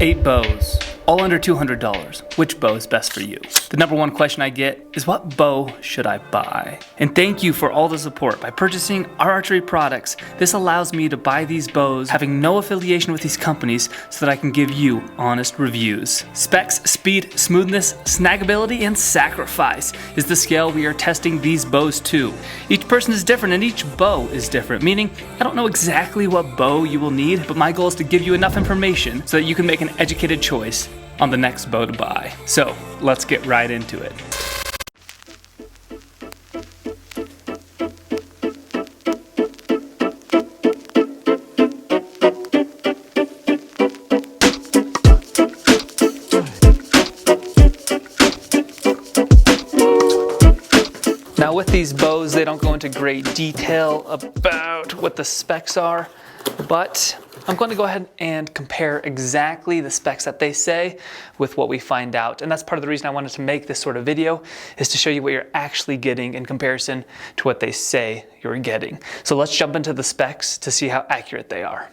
8 bows, all under $200. Which bow is best for you? The number one question I get is, what bow should I buy? And thank you for all the support. By purchasing our archery products, this allows me to buy these bows having no affiliation with these companies so that I can give you honest reviews. Specs, speed, smoothness, snagability, and sacrifice is the scale we are testing these bows to. Each person is different and each bow is different, meaning I don't know exactly what bow you will need, but my goal is to give you enough information so that you can make an educated choice on the next bow to buy. So let's get right into it. Now with these bows, they don't go into great detail about what the specs are, but I'm going to go ahead and compare exactly the specs that they say with what we find out. And that's part of the reason I wanted to make this sort of video, is to show you what you're actually getting in comparison to what they say you're getting. So let's jump into the specs to see how accurate they are.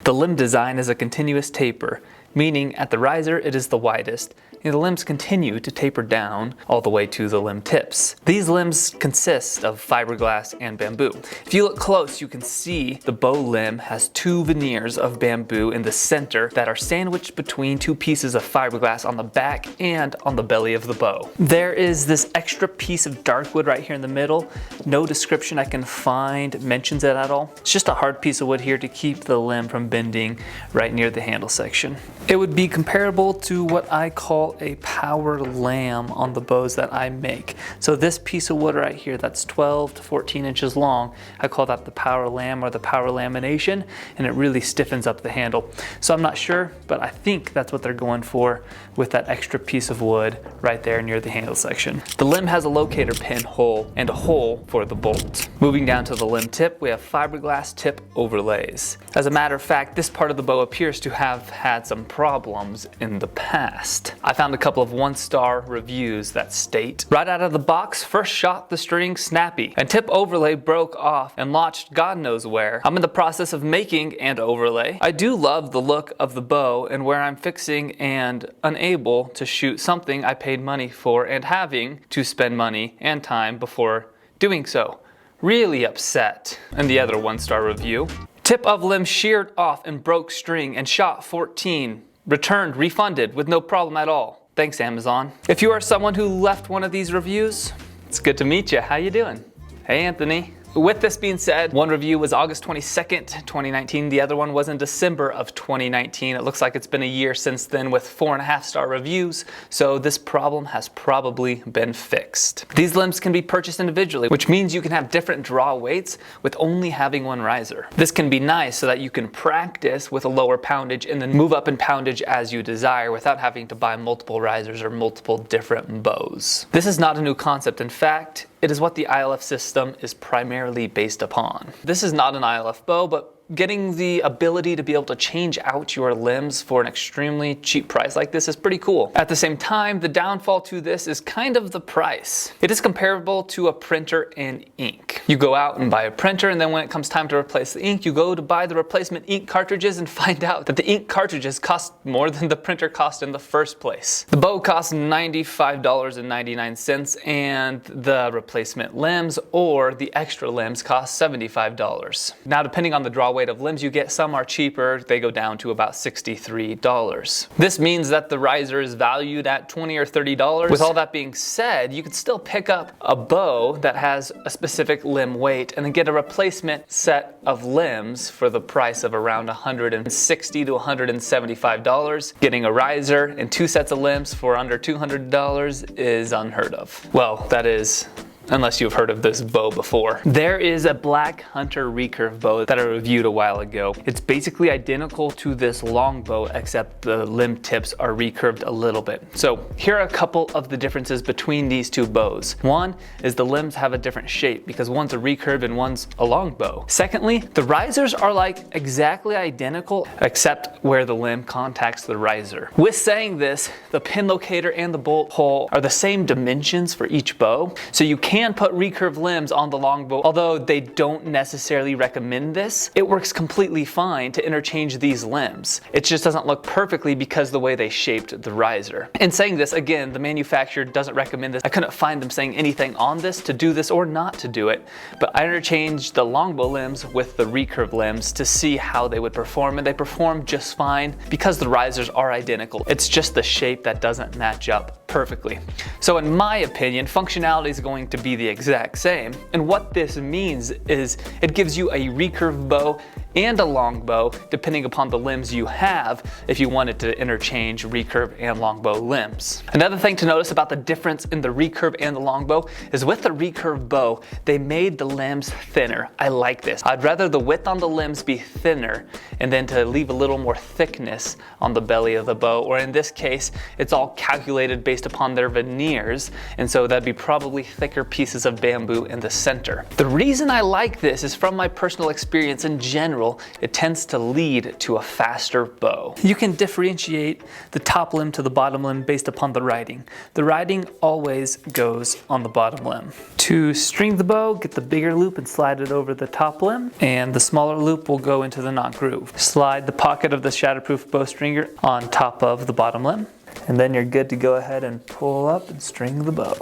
The limb design is a continuous taper, meaning at the riser it is the widest, and the limbs continue to taper down all the way to the limb tips. These limbs consist of fiberglass and bamboo. If you look close, you can see the bow limb has 2 veneers of bamboo in the center that are sandwiched between 2 pieces of fiberglass on the back and on the belly of the bow. There is this extra piece of dark wood right here in the middle. No description I can find mentions it at all. It's just a hard piece of wood here to keep the limb from bending right near the handle section. It would be comparable to what I call a power lamb on the bows that I make. So this piece of wood right here that's 12 to 14 inches long, I call that the power lamb or the power lamination, and it really stiffens up the handle. So I'm not sure, but I think that's what they're going for with that extra piece of wood right there near the handle section. The limb has a locator pin hole and a hole for the bolt. Moving down to the limb tip, we have fiberglass tip overlays. As a matter of fact, this part of the bow appears to have had some problems in the past. I found a couple of 1-star reviews that state, right out of the box, first shot the string snappy, and tip overlay broke off and launched God knows where. I'm in the process of making an overlay. I do love the look of the bow and where I'm fixing and unable to shoot something I paid money for and having to spend money and time before doing so. Really upset. And the other 1-star review, tip of limb sheared off and broke string and shot 14. Returned, refunded with no problem at all. Thanks, Amazon. If you are someone who left one of these reviews, it's good to meet you. How you doing? Hey, Anthony. With this being said, one review was August 22nd, 2019. The other one was in December of 2019. It looks like it's been a year since then with 4.5-star reviews, so this problem has probably been fixed. These limbs can be purchased individually, which means you can have different draw weights with only having one riser. This can be nice so that you can practice with a lower poundage and then move up in poundage as you desire without having to buy multiple risers or multiple different bows. This is not a new concept. In fact, it is what the ILF system is primarily based upon. This is not an ILF bow, but getting the ability to be able to change out your limbs for an extremely cheap price like this is pretty cool. At the same time, the downfall to this is kind of the price. It is comparable to a printer and ink. You go out and buy a printer, and then when it comes time to replace the ink, you go to buy the replacement ink cartridges and find out that the ink cartridges cost more than the printer cost in the first place. The bow costs $95.99 and the replacement limbs or the extra limbs cost $75. Now, depending on the draw weight of limbs you get, some are cheaper. They go down to about $63. This means that the riser is valued at $20 or $30. With all that being said, you could still pick up a bow that has a specific limb weight and then get a replacement set of limbs for the price of around $160 to $175. Getting a riser and 2 sets of limbs for under $200 is unheard of. Well, that is, unless you've heard of this bow before. There is a Black Hunter recurve bow that I reviewed a while ago. It's basically identical to this longbow, except the limb tips are recurved a little bit. So here are a couple of the differences between these two bows. One is the limbs have a different shape because one's a recurve and one's a longbow. Secondly, the risers are like exactly identical except where the limb contacts the riser. With saying this, the pin locator and the bolt hole are the same dimensions for each bow, so you can can put recurve limbs on the longbow, although they don't necessarily recommend this. It works completely fine to interchange these limbs. It just doesn't look perfectly because the way they shaped the riser. In saying this, again, the manufacturer doesn't recommend this. I couldn't find them saying anything on this to do this or not to do it, but I interchanged the longbow limbs with the recurve limbs to see how they would perform, and they perform just fine because the risers are identical. It's just the shape that doesn't match up perfectly. So in my opinion, functionality is going to be the exact same, and what this means is it gives you a recurve bow and a longbow depending upon the limbs you have if you wanted to interchange recurve and longbow limbs. Another thing to notice about the difference in the recurve and the longbow is with the recurve bow, they made the limbs thinner. I like this. I'd rather the width on the limbs be thinner and then to leave a little more thickness on the belly of the bow, or in this case, it's all calculated based upon their veneers, and so that'd be probably thicker pieces of bamboo in the center. The reason I like this is from my personal experience in general, it tends to lead to a faster bow. You can differentiate the top limb to the bottom limb based upon the riding. The riding always goes on the bottom limb. To string the bow, get the bigger loop and slide it over the top limb, and the smaller loop will go into the knot groove. Slide the pocket of the shatterproof bowstringer on top of the bottom limb, and then you're good to go ahead and pull up and string the bow.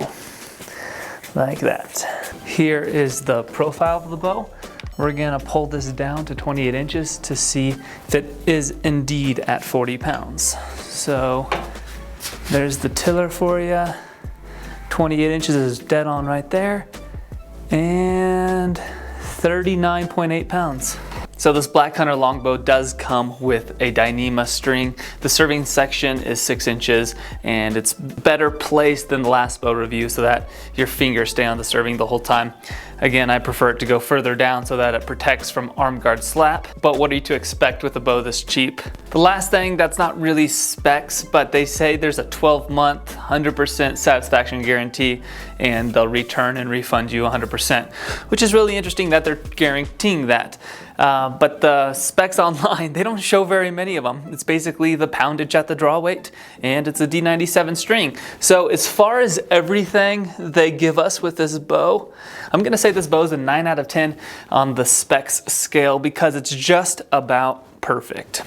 Like that. Here is the profile of the bow. We're gonna pull this down to 28 inches to see if it is indeed at 40 pounds. So there's the tiller for you. 28 inches is dead on right there. And 39.8 pounds. So this Black Hunter longbow does come with a Dyneema string. The serving section is 6 inches and it's better placed than the last bow review so that your fingers stay on the serving the whole time. Again, I prefer it to go further down so that it protects from Armguard slap, but what are you to expect with a bow this cheap? The last thing, that's not really specs, but they say there's a 12-month, 100% satisfaction guarantee, and they'll return and refund you 100%, which is really interesting that they're guaranteeing that. But the specs online, they don't show very many of them. It's basically the poundage at the draw weight, and it's a D97 string. So as far as everything they give us with this bow, I'm gonna say this bow is a 9 out of 10 on the specs scale because it's just about perfect.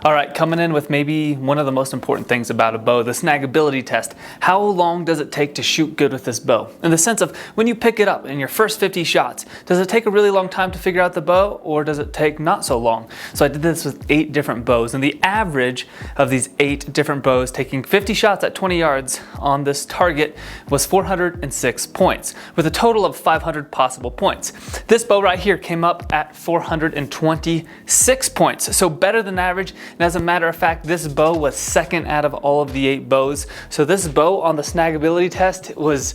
All right, coming in with maybe one of the most important things about a bow, the snagability test. How long does it take to shoot good with this bow? In the sense of when you pick it up in your first 50 shots, does it take a really long time to figure out the bow, or does it take not so long? So I did this with 8 different bows, and the average of these 8 different bows taking 50 shots at 20 yards on this target was 406 points, with a total of 500 possible points. This bow right here came up at 426 points, so better than average. And as a matter of fact, this bow was second out of all of the 8 bows. So this bow on the snagability test was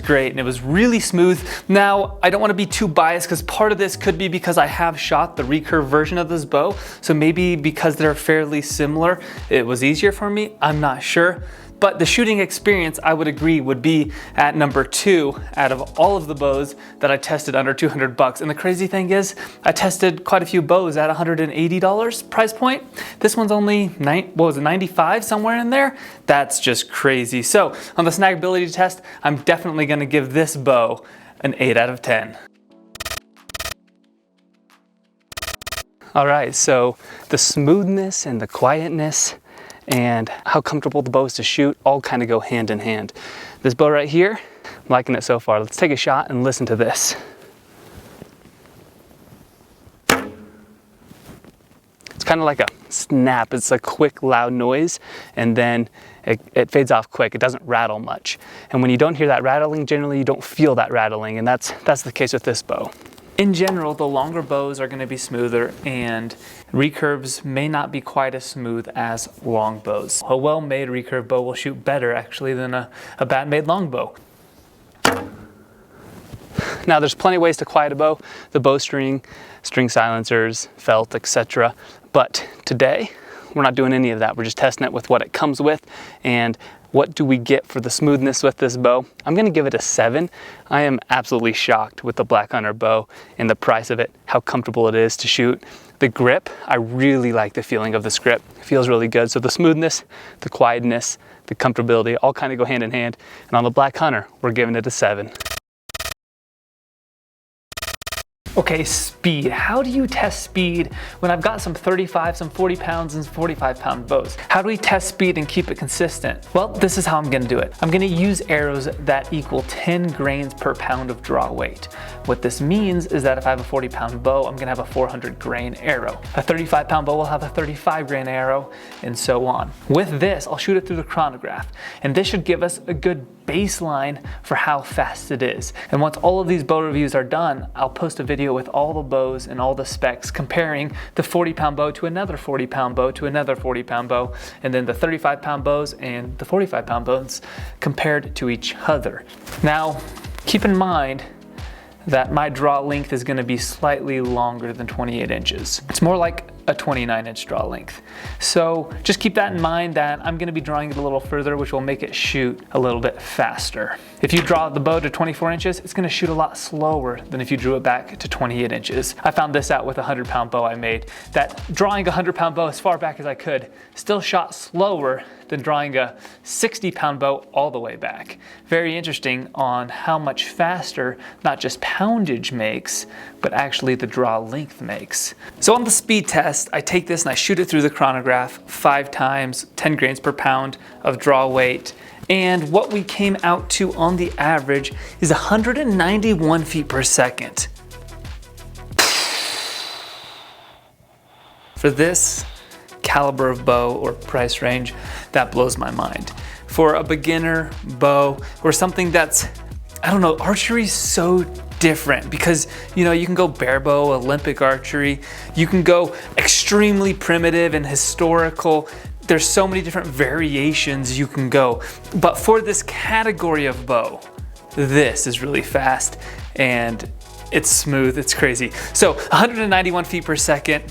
great, and it was really smooth. Now, I don't want to be too biased because part of this could be because I have shot the recurve version of this bow. So maybe because they're fairly similar, it was easier for me. I'm not sure. But the shooting experience, I would agree, would be at number 2 out of all of the bows that I tested under 200 bucks. And the crazy thing is, I tested quite a few bows at $180 price point. This one's only, 95, somewhere in there? That's just crazy. So on the snagability test, I'm definitely gonna give this bow an 8 out of 10. All right, so the smoothness and the quietness and how comfortable the bow is to shoot all kind of go hand in hand. This bow right here, I'm liking it so far. Let's take a shot and listen to this. It's kind of like a snap. It's a quick, loud noise, and then it fades off quick. It doesn't rattle much. And when you don't hear that rattling, generally you don't feel that rattling, and that's the case with this bow. In general, the longer bows are going to be smoother, and recurves may not be quite as smooth as long bows. A well-made recurve bow will shoot better actually than a bad-made longbow. Now there's plenty of ways to quiet a bow, the bowstring, string silencers, felt, etc. But today, we're not doing any of that. We're just testing it with what it comes with, and what do we get for the smoothness with this bow? I'm gonna give it a 7. I am absolutely shocked with the Black Hunter bow and the price of it, how comfortable it is to shoot. The grip, I really like the feeling of this grip. It feels really good. So the smoothness, the quietness, the comfortability, all kind of go hand in hand. And on the Black Hunter, we're giving it a 7. Okay, speed. How do you test speed when I've got some 35, some 40 pounds, and 45 pound bows? How do we test speed and keep it consistent? Well, this is how I'm gonna do it. I'm gonna use arrows that equal 10 grains per pound of draw weight. What this means is that if I have a 40 pound bow, I'm gonna have a 400 grain arrow. A 35 pound bow will have a 35 grain arrow, and so on. With this, I'll shoot it through the chronograph, and this should give us a good baseline for how fast it is. And once all of these bow reviews are done, I'll post a video with all the bows and all the specs comparing the 40 pound bow to another 40 pound bow to another 40 pound bow, and then the 35 pound bows and the 45 pound bows compared to each other. Now, keep in mind that my draw length is gonna be slightly longer than 28 inches. It's more like a 29-inch draw length. So just keep that in mind that I'm gonna be drawing it a little further, which will make it shoot a little bit faster. If you draw the bow to 24 inches, it's gonna shoot a lot slower than if you drew it back to 28 inches. I found this out with a 100-pound bow I made, that drawing a 100-pound bow as far back as I could still shot slower than drawing a 60-pound bow all the way back. Very interesting on how much faster not just poundage makes, but actually the draw length makes. So on the speed test, I take this and I shoot it through the chronograph 5 times, 10 grains per pound of draw weight. And what we came out to on the average is 191 feet per second. For this caliber of bow or price range, that blows my mind. For a beginner bow or something that's, I don't know, archery's so different because, you know, you can go bare bow, Olympic archery, you can go extremely primitive and historical. There's so many different variations you can go. But for this category of bow, this is really fast and it's smooth, it's crazy. So 191 feet per second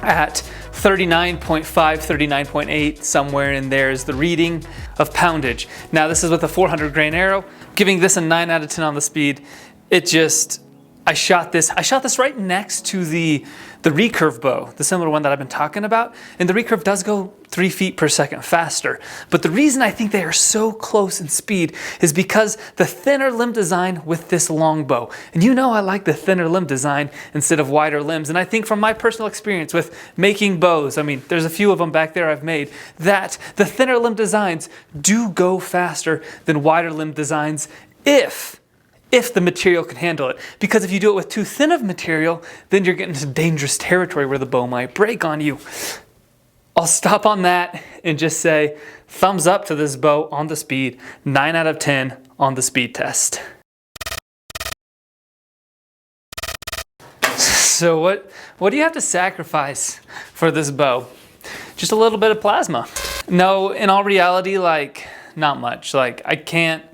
at 39.5, 39.8, somewhere in there is the reading of poundage. Now this is with a 400 grain arrow, giving this a 9 out of 10 on the speed. It just, I shot this right next to the recurve bow, the similar one that I've been talking about, and the recurve does go 3 feet per second faster. But the reason I think they are so close in speed is because the thinner limb design with this longbow. And you know I like the thinner limb design instead of wider limbs. And I think from my personal experience with making bows, I mean, there's a few of them back there I've made, that the thinner limb designs do go faster than wider limb designs if the material can handle it. Because if you do it with too thin of material, then you're getting into dangerous territory where the bow might break on you. I'll stop on that and just say thumbs up to this bow on the speed, 9 out of 10 on the speed test. So what do you have to sacrifice for this bow? Just a little bit of plasma. No, in all reality, like, not much. Like, I can't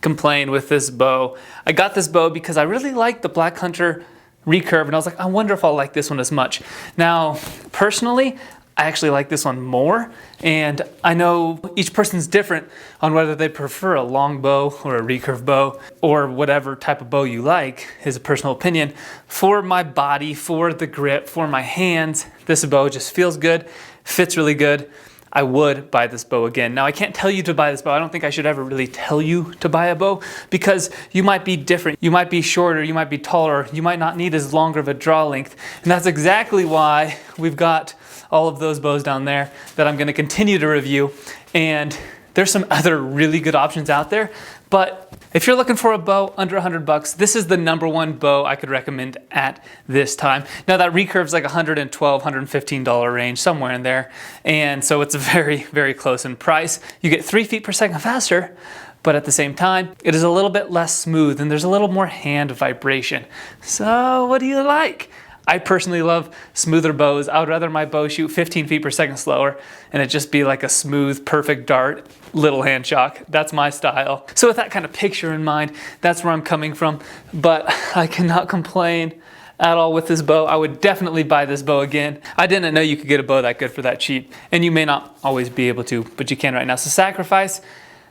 complain with this bow. I got this bow because I really like the Black Hunter recurve, and I was like, I wonder if I'll like this one as much. Now, personally, I actually like this one more, and I know each person's different on whether they prefer a long bow or a recurve bow or whatever type of bow you like is a personal opinion. For my body, for the grip, for my hands, this bow just feels good, fits really good. I would buy this bow again. Now I can't tell you to buy this bow. I don't think I should ever really tell you to buy a bow because you might be different. You might be shorter, you might be taller, you might not need as longer of a draw length. And that's exactly why we've got all of those bows down there that I'm gonna continue to review. And there's some other really good options out there, but if you're looking for a bow under $100, this is the #1 bow I could recommend at this time. Now that recurve's like $112, $115 range, somewhere in there. And so it's very, very close in price. You get 3 feet per second faster, but at the same time, it is a little bit less smooth and there's a little more hand vibration. So what do you like? I personally love smoother bows. I would rather my bow shoot 15 feet per second slower and it just be like a smooth, perfect dart, little hand shock. That's my style. So with that kind of picture in mind, that's where I'm coming from. But I cannot complain at all with this bow. I would definitely buy this bow again. I didn't know you could get a bow that good for that cheap. And you may not always be able to, but you can right now. So sacrifice,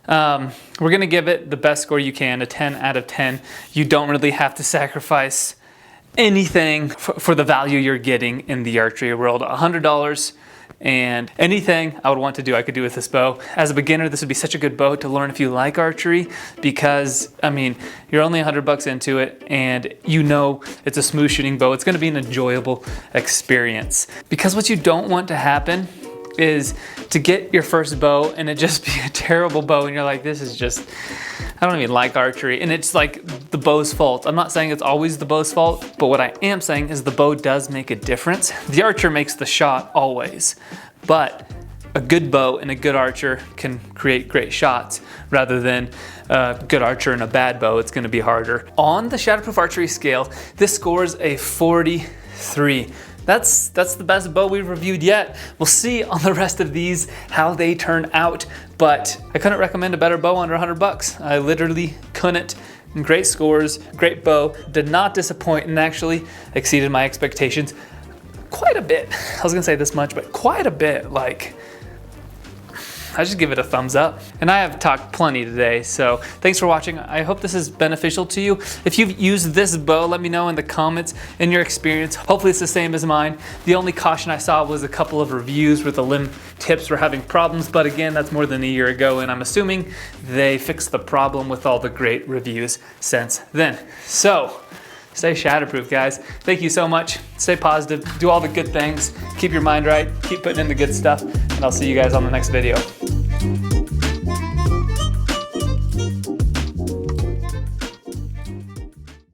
We're gonna give it the best score you can, a 10 out of 10. You don't really have to sacrifice anything for the value you're getting in the archery world. $100, and anything I would want to do, I could do with this bow. As a beginner, this would be such a good bow to learn if you like archery, because I mean, you're only $100 into it, and you know it's a smooth shooting bow. It's gonna be an enjoyable experience. Because what you don't want to happen is to get your first bow and it just be a terrible bow, and you're like, this is just, I don't even like archery, and it's like the bow's fault. I'm not saying it's always the bow's fault, but what I am saying is the bow does make a difference. The archer makes the shot always, but a good bow and a good archer can create great shots rather than a good archer and a bad bow. It's gonna be harder. On the Shatterproof Archery scale, this scores a 43. That's the best bow we've reviewed yet. We'll see on the rest of these how they turn out, but I couldn't recommend a better bow under $100. I literally couldn't. Great scores, great bow, did not disappoint, and actually exceeded my expectations quite a bit. I was gonna say this much, but quite a bit. Like, I just give it a thumbs up. And I have talked plenty today, so thanks for watching. I hope this is beneficial to you. If you've used this bow, let me know in the comments in your experience. Hopefully it's the same as mine. The only caution I saw was a couple of reviews where the limb tips were having problems, but again, that's more than a year ago, and I'm assuming they fixed the problem with all the great reviews since then. So, stay shatterproof, guys. Thank you so much. Stay positive, do all the good things, keep your mind right, keep putting in the good stuff, and I'll see you guys on the next video.